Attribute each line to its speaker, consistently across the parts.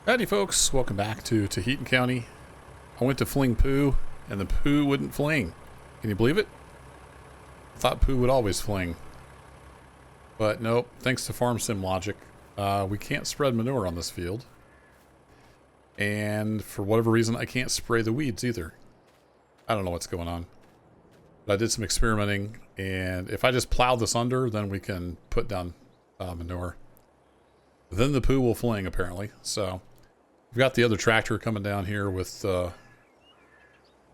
Speaker 1: Howdy folks, welcome back to Taheton County. I went to fling poo and the poo wouldn't fling. Can you believe it? I thought poo would always fling. But nope, thanks to farm sim logic, we can't spread manure on this field. And for whatever reason, I can't spray the weeds either. I don't know what's going on. But I did some experimenting, and if I just plow this under, then we can put down manure. Then the poo will fling, apparently. So we've got the other tractor coming down here with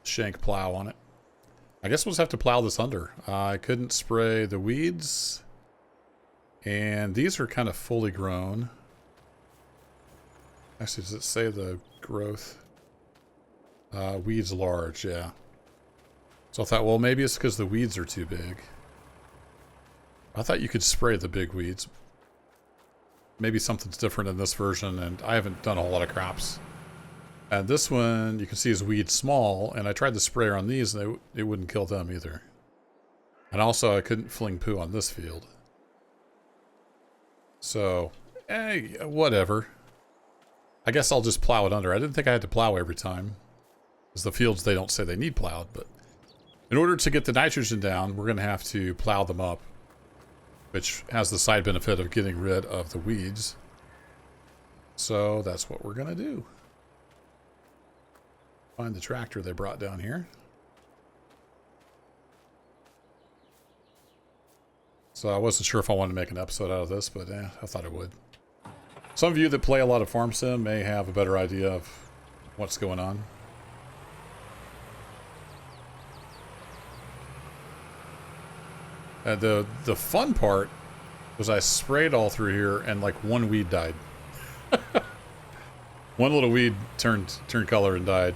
Speaker 1: shank plow on it. I guess we'll just have to plow this under. I couldn't spray the weeds. And these are kind of fully grown. Actually, does it say the growth? Weeds large, yeah. So I thought, well, maybe it's because the weeds are too big. I thought you could spray the big weeds. Maybe something's different in this version, and I haven't done a whole lot of crops. And this one, you can see is weed small, and I tried the sprayer on these, and it wouldn't kill them either. And also, I couldn't fling poo on this field. So, hey, whatever. I guess I'll just plow it under. I didn't think I had to plow every time. Because the fields, they don't say they need plowed, but in order to get the nitrogen down, we're going to have to plow them up, which has the side benefit of getting rid of the weeds. So that's what we're going to do. Find the tractor they brought down here. So I wasn't sure if I wanted to make an episode out of this, but I thought I would. Some of you that play a lot of farm sim may have a better idea of what's going on. The fun part was I sprayed all through here and like one weed died. One little weed turned color and died.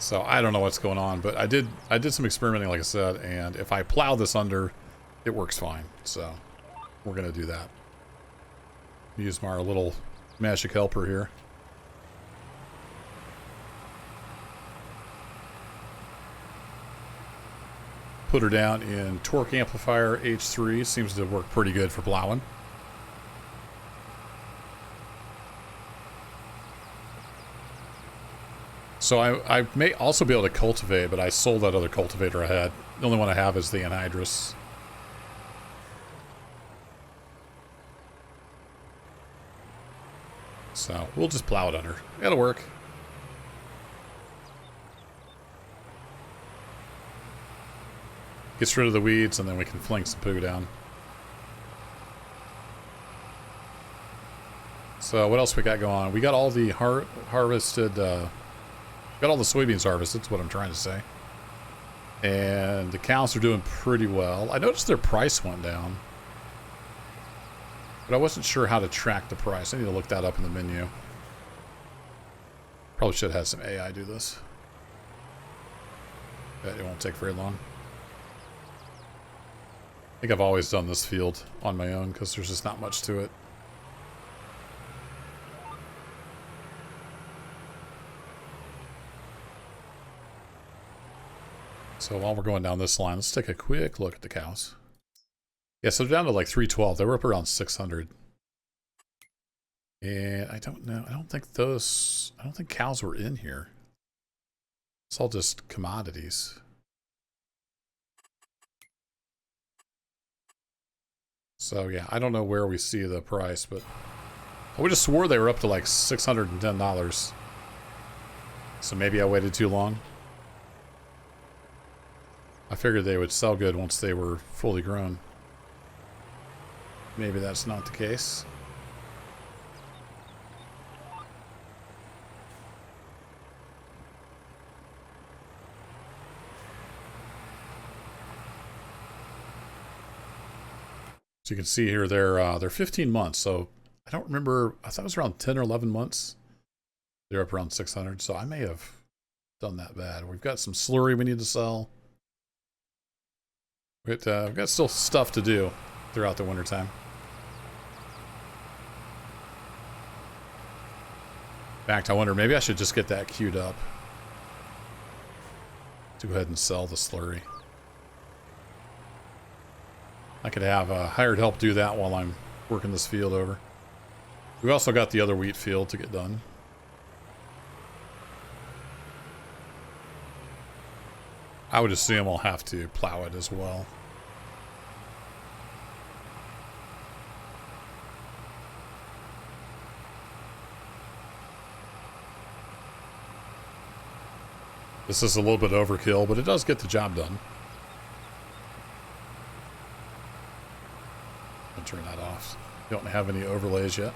Speaker 1: So I don't know what's going on, but I did some experimenting, like I said, and if I plow this under, it works fine. So we're gonna do that. Use my little magic helper here. Put her down in torque amplifier H3. Seems to work pretty good for plowing. So I may also be able to cultivate, but I sold that other cultivator I had. The only one I have is the anhydrous. So we'll just plow it under. It'll work. Gets rid of the weeds, and then we can fling some poo down. So what else we got going on? We got all the harvested, got all the soybeans harvested, that's what I'm trying to say. And the cows are doing pretty well. I noticed their price went down, but I wasn't sure how to track the price. I need to look that up in the menu. Probably should have had some AI do this. But it won't take very long. I think I've always done this field on my own because there's just not much to it. So while we're going down this line, let's take a quick look at the cows. Yeah, so they're down to like 312. They were up around 600. And I don't know. I don't think cows were in here. It's all just commodities. So yeah, I don't know where we see the price, but I would have swore they were up to like $610. So maybe I waited too long. I figured they would sell good once they were fully grown. Maybe that's not the case. So you can see here they're 15 months. So I don't remember. I thought it was around 10 or 11 months. They're up around 600. So I may have done that bad. We've got some slurry we need to sell. We've got still stuff to do throughout the wintertime. In fact, I wonder, maybe I should just get that queued up. To go ahead and sell the slurry. I could have hired help do that while I'm working this field over. We've also got the other wheat field to get done. I would assume I'll have to plow it as well. This is a little bit overkill, but it does get the job done. I'll turn that off. Don't have any overlays yet.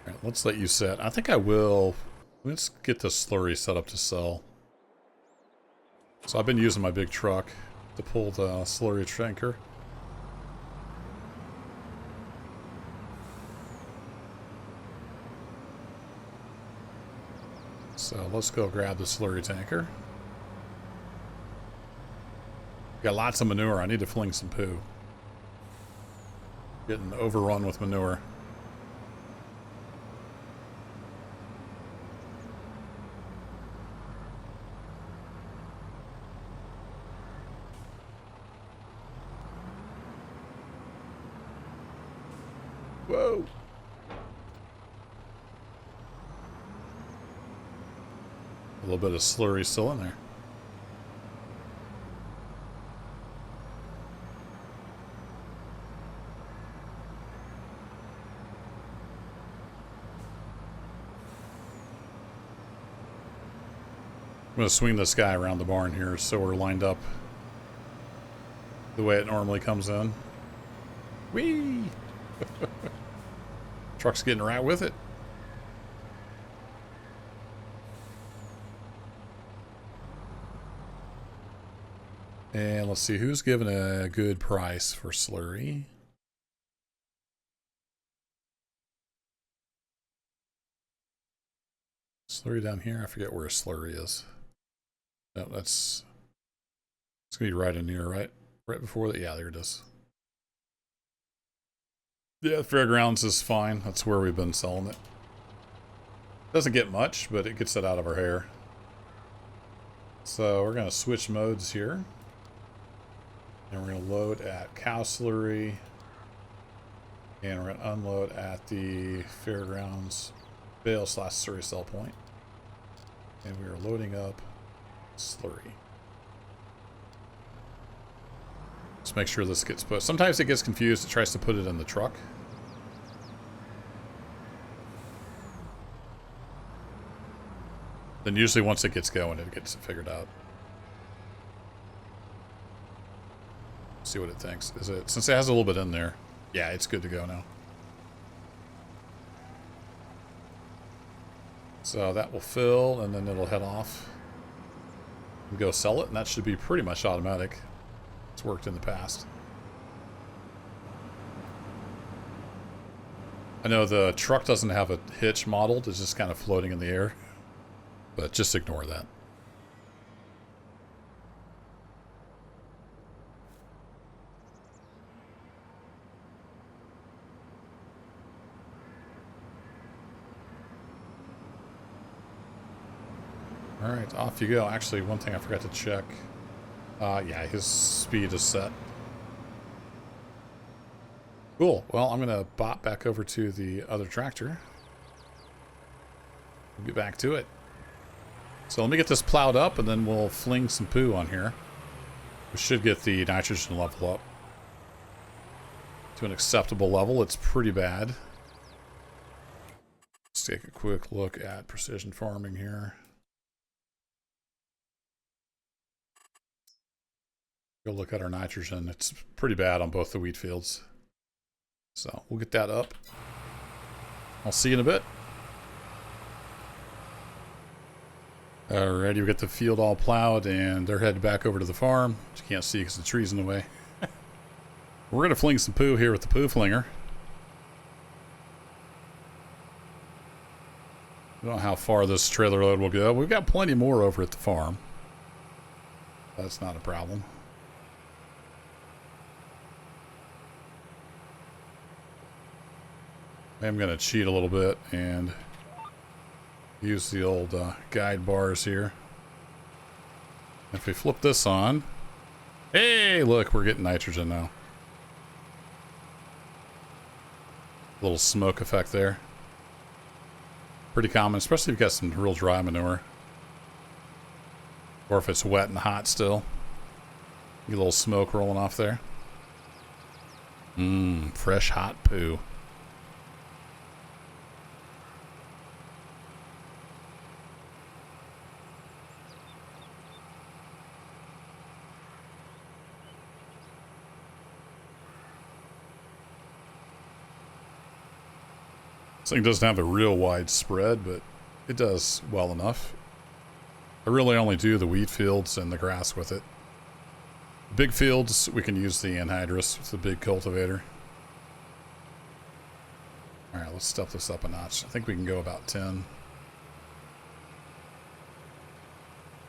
Speaker 1: All right, let's let you set. I think I will. Let's get the slurry set up to sell. So I've been using my big truck to pull the slurry tanker. So let's go grab the slurry tanker. Got lots of manure. I need to fling some poo. Getting overrun with manure. Whoa! A little bit of slurry still in there. I'm going to swing this guy around the barn here so we're lined up the way it normally comes in. Whee! Truck's getting right with it. And let's see who's giving a good price for slurry. Slurry down here. I forget where slurry is. No, it's gonna be right in here, right? Right before that. Yeah, there it is. Yeah, Fairgrounds is fine. That's where we've been selling it. Doesn't get much, but it gets it out of our hair. So we're gonna switch modes here. And we're gonna load at cow slurry. And we're gonna unload at the Fairgrounds bale / slurry sell point. And we are loading up slurry. Just make sure this gets put. Sometimes it gets confused. It tries to put it in the truck. Then usually once it gets going, it gets it figured out. See what it thinks. Is it, since it has a little bit in there, yeah, it's good to go now. So that will fill, and then it'll head off and go sell it, and that should be pretty much automatic. It's worked in the past. I know the truck doesn't have a hitch modeled, it's just kind of floating in the air, but just ignore that. Alright, off you go. Actually, one thing I forgot to check. Yeah, his speed is set. Cool. Well, I'm going to bop back over to the other tractor. We'll get back to it. So let me get this plowed up, and then we'll fling some poo on here. We should get the nitrogen level up to an acceptable level. It's pretty bad. Let's take a quick look at precision farming here. Go look at our nitrogen. It's pretty bad on both the wheat fields. So we'll get that up. I'll see you in a bit. Alrighty, we got the field all plowed, and they're headed back over to the farm, which you can't see because the tree's in the way. We're going to fling some poo here with the poo flinger. I don't know how far this trailer load will go. We've got plenty more over at the farm. That's not a problem. I'm going to cheat a little bit and Use the old guide bars here. If we flip this on, hey, look, we're getting nitrogen now. Little smoke effect there. Pretty common, especially if you've got some real dry manure. Or if it's wet and hot still. Get a little smoke rolling off there. Mmm, fresh hot poo. This thing doesn't have a real wide spread, but it does well enough. I really only do the wheat fields and the grass with it. Big fields, we can use the anhydrous with the big cultivator. Alright, let's step this up a notch. I think we can go about 10.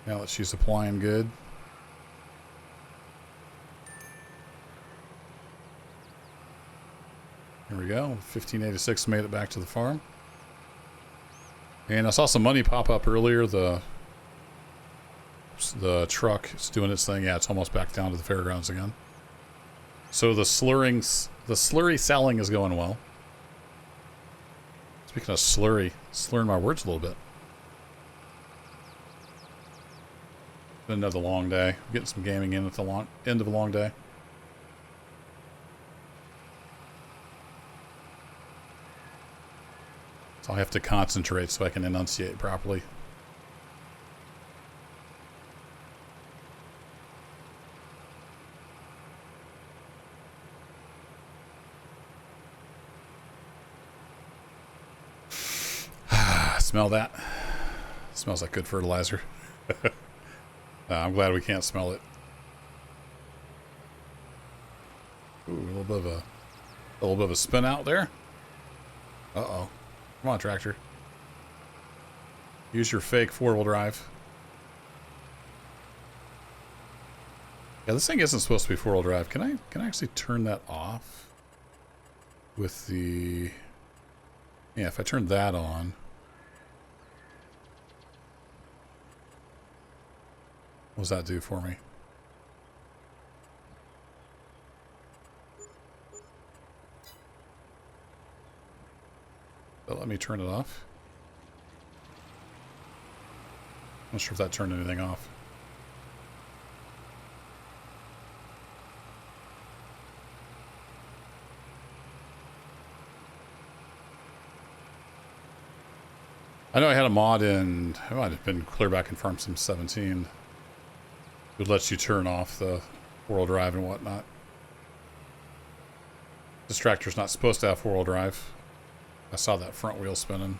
Speaker 1: Now let's use applying good. Here we go. 1586 made it back to the farm. And I saw some money pop up earlier. The truck is doing its thing. Yeah, it's almost back down to the fairgrounds again. So the slurry selling is going well. Speaking of slurry, slurring my words a little bit. Been another long day. Getting some gaming in at the end of a long day. So I have to concentrate so I can enunciate properly. Smell that? Smells like good fertilizer. I'm glad we can't smell it. Ooh, a little bit of a spin out there. Uh-oh. Come on, tractor. Use your fake four-wheel drive. Yeah, this thing isn't supposed to be four-wheel drive. Can I actually turn that off? With the... Yeah, if I turn that on... What does that do for me? Let me turn it off. Not sure if that turned anything off. I know I had a mod in, it might have been clear back in Farm Sim 17. It lets you turn off the four-wheel drive and whatnot. This tractor's not supposed to have four-wheel drive. I saw that front wheel spinning.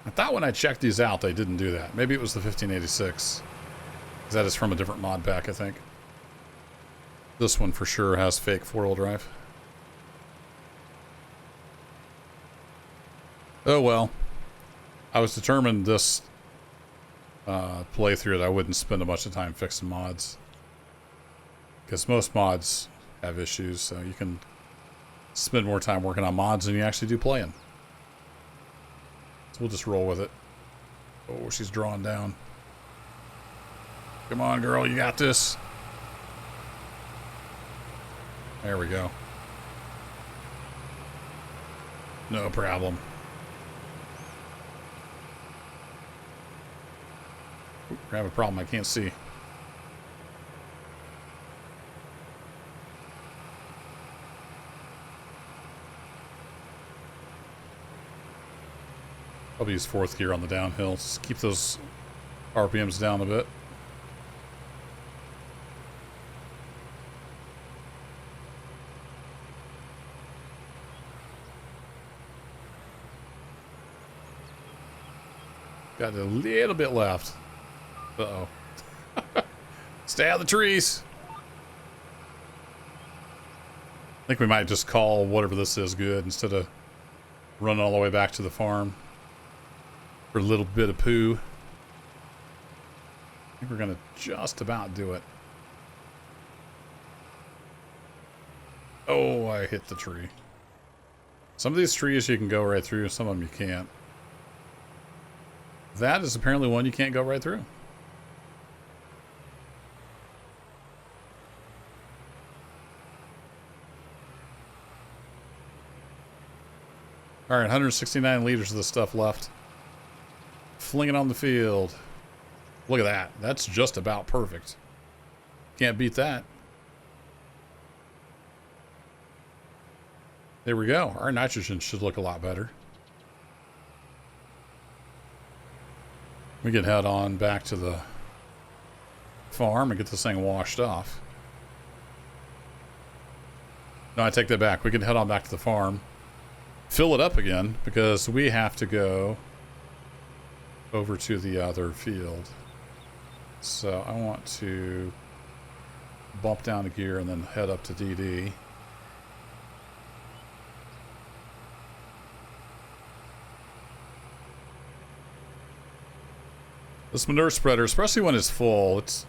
Speaker 1: I thought when I checked these out, they didn't do that. Maybe it was the 1586. That is from a different mod pack, I think. This one for sure has fake four-wheel drive. Oh well. I was determined this playthrough that I wouldn't spend a bunch of time fixing mods. Because most mods have issues, so you can spend more time working on mods than you actually do playing. So we'll just roll with it. Oh, she's drawing down. Come on, girl, you got this. There we go. No problem. Ooh, I have a problem I can't see. Probably use fourth gear on the downhill. Just keep those RPMs down a bit. Got a little bit left. Uh-oh. Stay out of the trees. I think we might just call whatever this is good instead of running all the way back to the farm for a little bit of poo. I think we're going to just about do it. Oh, I hit the tree. Some of these trees you can go right through, some of them you can't. That is apparently one you can't go right through. All right, 169 liters of this stuff left. Fling it on the field. Look at that. That's just about perfect. Can't beat that. There we go. Our nitrogen should look a lot better. We can head on back to the farm and get this thing washed off. No, I take that back. We can head on back to the farm. Fill it up again because we have to go over to the other field. So I want to bump down a gear and then head up to DD. This manure spreader, especially when it's full, it's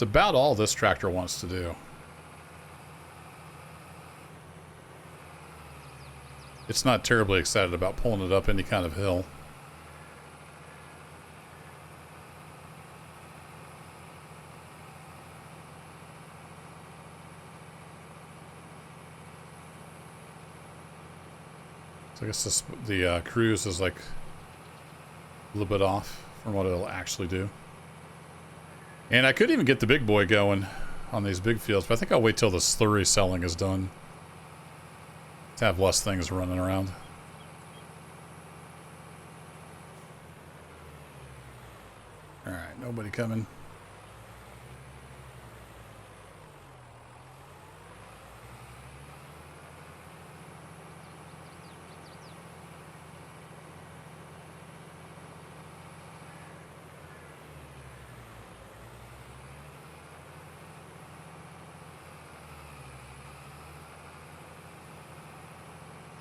Speaker 1: about all this tractor wants to do. It's not terribly excited about pulling it up any kind of hill. So I guess the cruise is like a little bit off from what it'll actually do. And I could even get the big boy going on these big fields, but I think I'll wait till the slurry selling is done to have less things running around. Alright, nobody coming.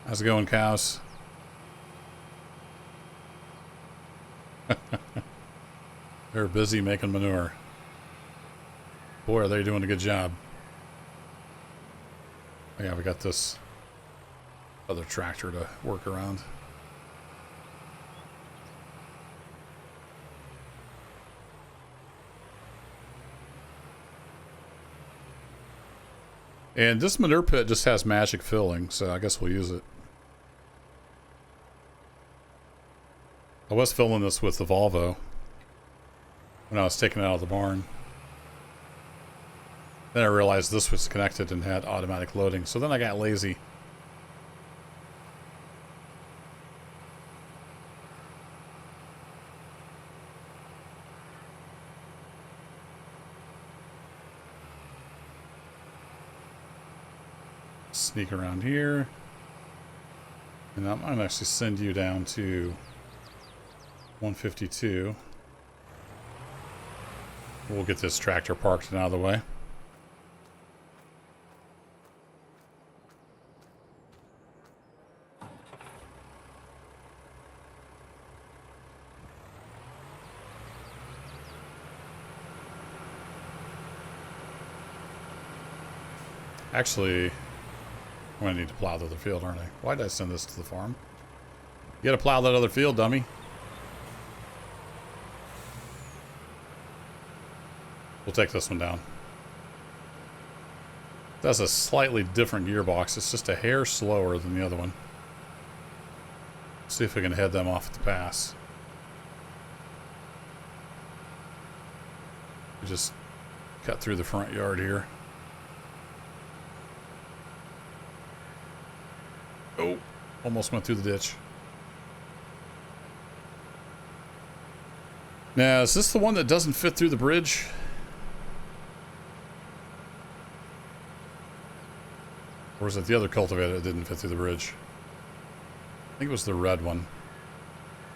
Speaker 1: How's it going, cows? They're busy making manure. Boy, are they doing a good job. Oh, yeah, we got this other tractor to work around. And this manure pit just has magic filling, so I guess we'll use it. I was filling this with the Volvo when I was taking it out of the barn. Then I realized this was connected and had automatic loading, so then I got lazy. Sneak around here. And I might actually send you down to 152. We'll get this tractor parked and out of the way. Actually, I'm going to need to plow the other field, aren't I? Why did I send this to the farm? You got to plow that other field, dummy. We'll take this one down. That's a slightly different gearbox. It's just a hair slower than the other one. See if we can head them off at the pass. We just cut through the front yard here. Oh, almost went through the ditch. Now, is this the one that doesn't fit through the bridge? Or is it the other cultivator that didn't fit through the bridge? I think it was the red one.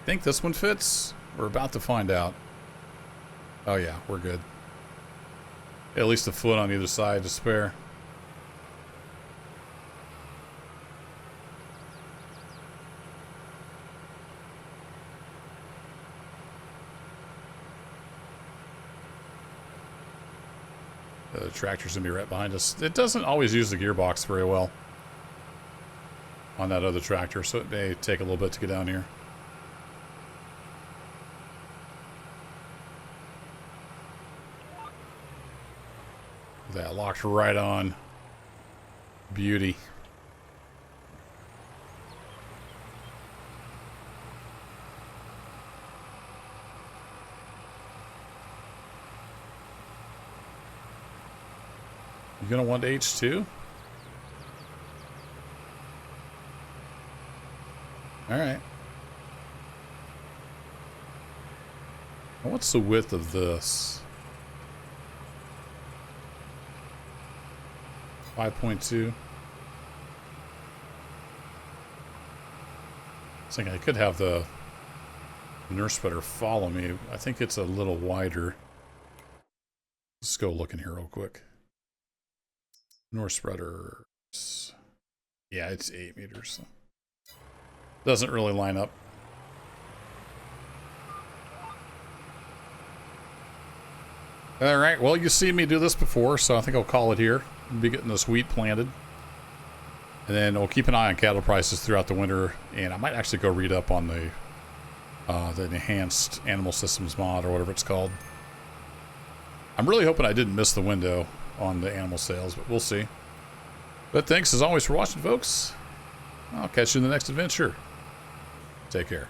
Speaker 1: Think this one fits? We're about to find out. Oh yeah, we're good. At least a foot on either side to spare. The tractor's gonna be right behind us. It doesn't always use the gearbox very well. on that other tractor, so it may take a little bit to get down here. That locked right on. Beauty. You gonna want H2? Alright. What's the width of this? 5.2. I was thinking I could have the nurse spreader follow me. I think it's a little wider. Let's go look in here real quick. North spreaders. Yeah, it's 8 meters. So doesn't really line up. All right, well, you see me do this before, so I think I'll call it here. We'll be getting this wheat planted. And then we'll keep an eye on cattle prices throughout the winter. And I might actually go read up on the enhanced animal systems mod or whatever it's called. I'm really hoping I didn't miss the window on the animal sales, but we'll see. But thanks as always for watching, folks. I'll catch you in the next adventure. Take care.